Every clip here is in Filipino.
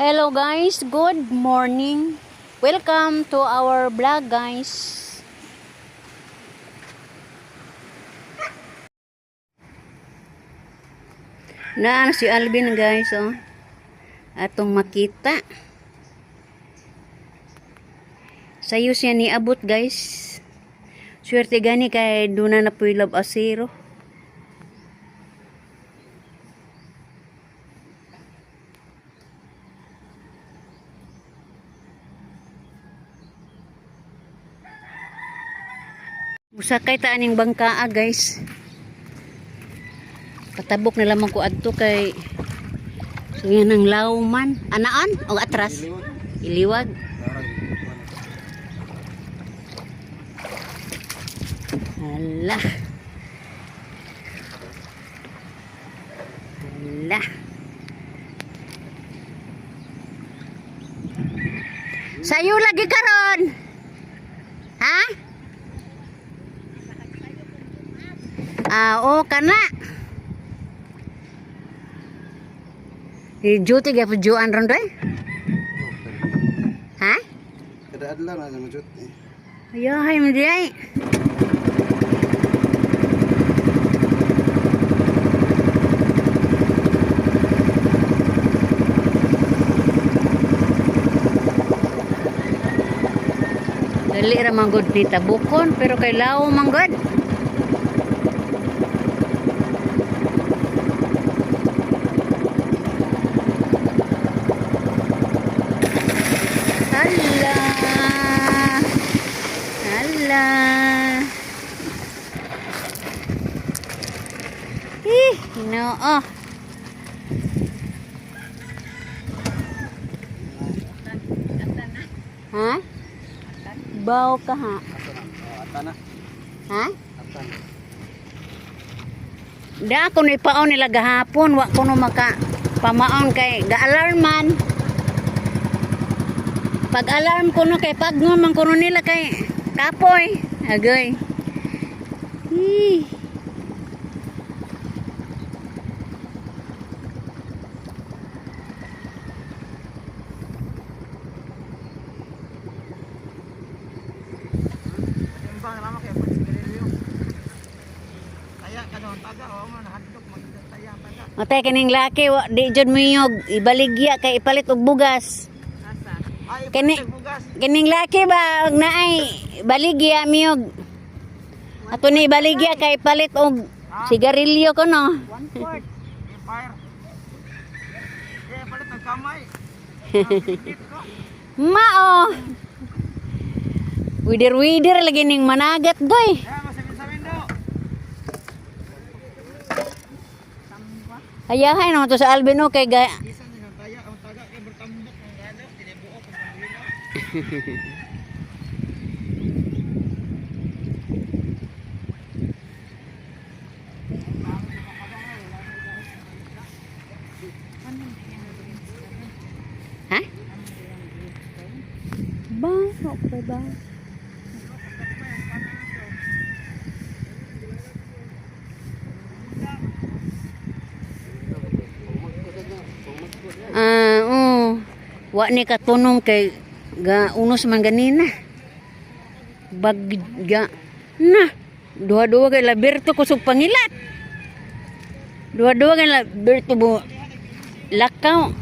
Hello guys, good morning. Welcome to our vlog guys. Na si Alvin guys oh. Atong makita. Sayo siya ni abot guys. Swerte gani kay duna na puy love asiro. Musakay ta aning bangkaa guys. Patabok na lamang ko adto kay so yan ang lawman. Anaan o atras? Iliwag. Hala. Hala. Sayo lagi karon. Ha? Oo, kana. Duty gaya pujuan ron doy? Ha? Kada adlaw na sa duty. Ayahay mo di ay. Dali ra manggod ni tabukon pero kay lao manggod. Hala. Hala. Ginoo. Ha? Baw ka ha? Atana. Ha? Atana. Da ako na ipaon nila gahapon. Wa ko no maka pamaon kay ga-alarman. Pag-alarm ko no kay pagngon man ko no nila kay kapoy. Agoy. Hii. Bang lama kay pagdilyo. Kaya kanon taga o man hadlok magtaya taga. Matay kining laki wa di jud miyog ibaligya kay ipalit og bugas. Ay bugas. Kining laki ba og naay baligya miyog. Ato ni baligya kay palit og sigarilyo ko no. 1/4. Fire. Palit ang kamay. Mao. Wider-wider lagi ning managat doy. Masabi-sabi do. Ayahay no to sa Albino kay Isa ni taya ang taga kay bertambok ang gado tinibuo ko pamilya. Ha? Bang, okay ba? Wa ni katunong kay ga unos man ganina. Bagga na. Duha-duha kay laberto kusog pangilat. Duha-duha kay laberto bo lakaw.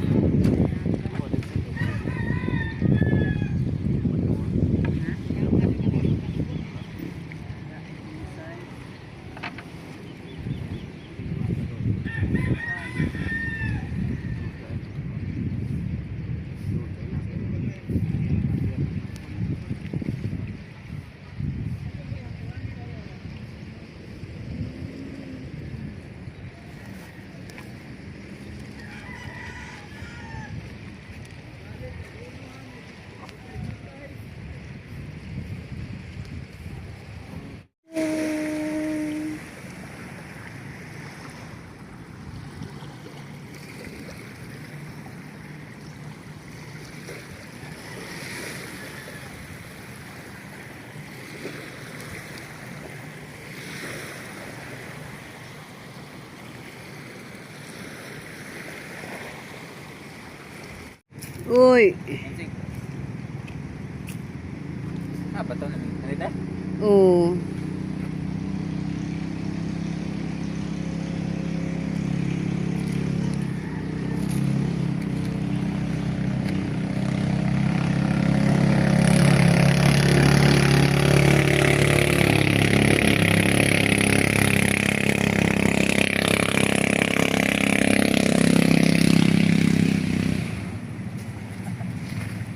Uy. Apa to namin? Nalita? Oo.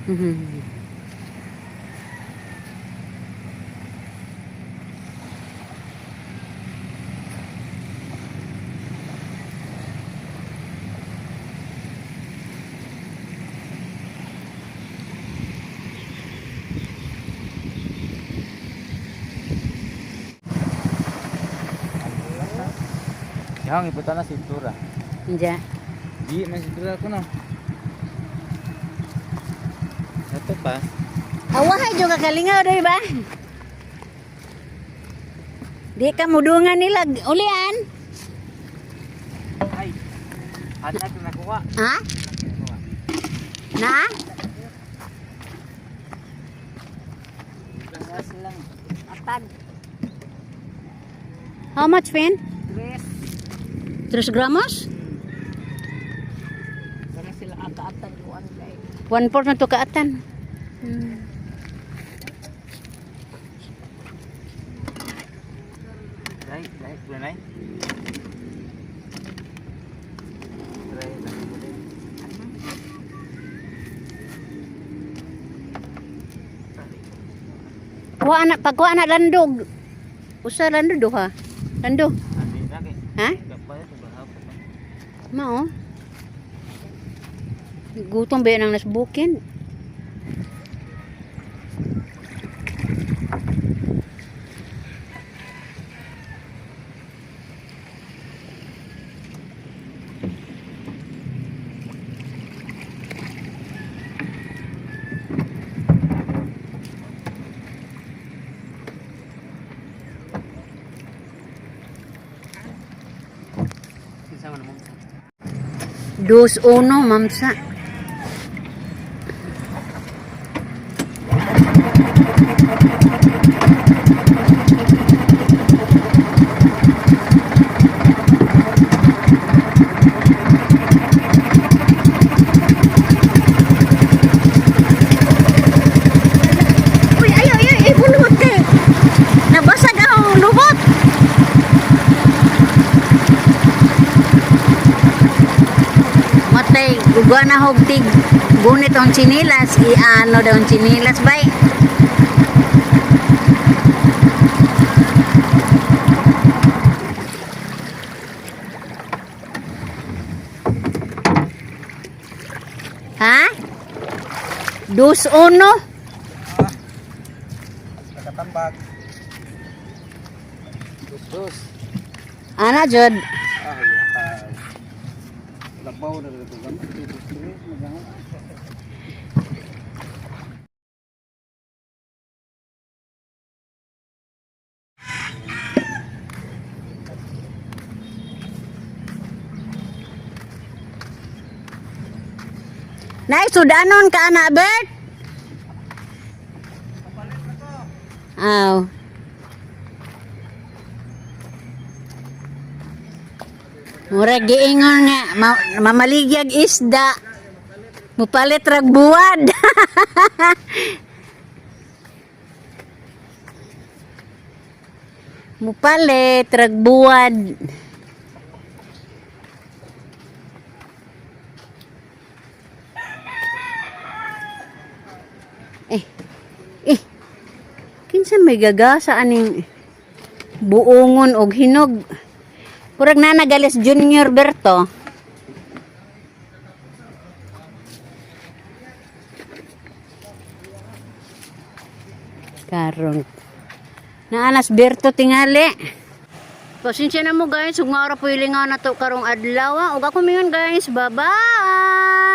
Mhm. Yang iputan na sintura. Diyan. Di man sintura ko no. Ito pa. Awahay juga kalingaw doy ba? Di ka mudungan nila ulian. Ay. Anak na nakuha. Ha? Na? Lang. Atag. How much, Pin? Tres. 3 gramos? Sana sila kakaatag doon kay. 1/4 na to kaatan. Right, right, right. Pagkuha anak landog. Usa landog duha. Landog. Ha? Mao. Gutom ba nang nasbukin? Dos uno, mamsa. Uy, ay, bulot eh. Nabasag ang lubot. Matay, ugwa na hogtig. Gunit ang chinilas, iano daw ang chinilas, bay. Ha? 2-1. Nakatambag. Dos. Ana, Jod. Labaw na ito gamit. Nay, sudanon ka na, Bert? Aw. Murag giingon nga, mamaligyag isda. Mupalit rag buwad. Mupalit rag buwad. Kinsa may gagasa aning buongon og hinog. Purag na nagalis Junior Berto. Karon. Naanas Berto tingali. Pasensya na mo guys, ug maara po ilingaw na to karong adlaw. Ug ako mingon guys, bye-bye.